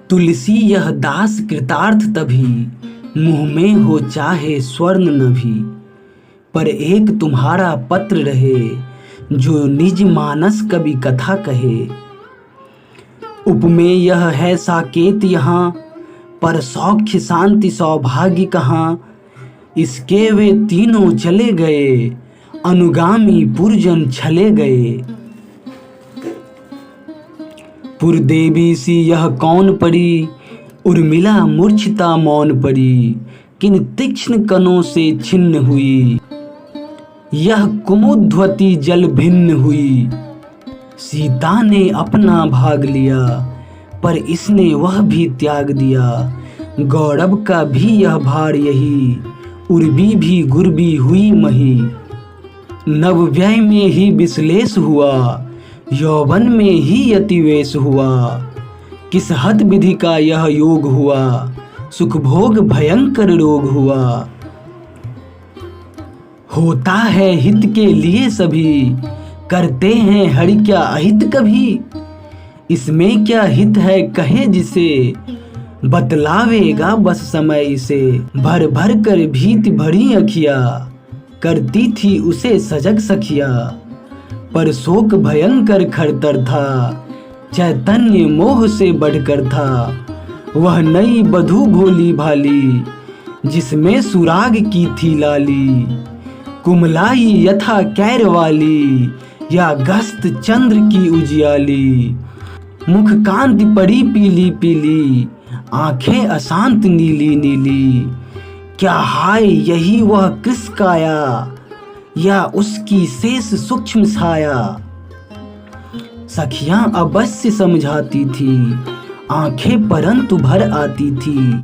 तुलसी यह दास कृतार्थ तभी, मुँह में हो चाहे स्वर्ण नभी। पर एक तुम्हारा पत्र रहे, जो निज मानस कवि कथा कहे। उपमेय यह है साकेत यहाँ, पर सौख्य शांति सौभाग्य कहाँ। इसके वे तीनों चले गए, अनुगामी पुरजन छले गए। पुरदेवी सी यह कौन पड़ी, उर्मिला मूर्छिता मौन पड़ी। किन तीक्ष्ण कणों से छिन्न हुई, यह कुमुद्वती जल भिन्न हुई। सीता ने अपना भाग लिया, पर इसने वह भी त्याग दिया। गौरव का भी यह भार यही, उर्वी भी गुरबी हुई मही। नवव्यय में ही विश्लेष हुआ, यौवन में ही अतिवेश हुआ। किस हत विधि का यह योग हुआ, सुख भोग भयंकर रोग हुआ। होता है हित के लिए सभी, करते हैं हरि क्या अहित कभी। इसमें क्या हित है कहे जिसे, बतलावेगा बस समय इसे। भर भर कर भीति भरी अखिया, करती थी उसे सजग सखिया। पर शोक भयंकर खरतर था, चैतन्य मोह से बढ़कर था। वह नई बधू भोली भाली, जिसमें सुराग की थी लाली। कुमलाई यथा कैर वाली, या गस्त चंद्र की उजियाली। मुख कांति पड़ी पीली पीली, आंखें अशांत नीली नीली। क्या हाय यही वह कृष काया, या उसकी शेष सूक्ष्म छाया। सखियां अवश्य समझाती थी, आंखें परंतु भर आती थी।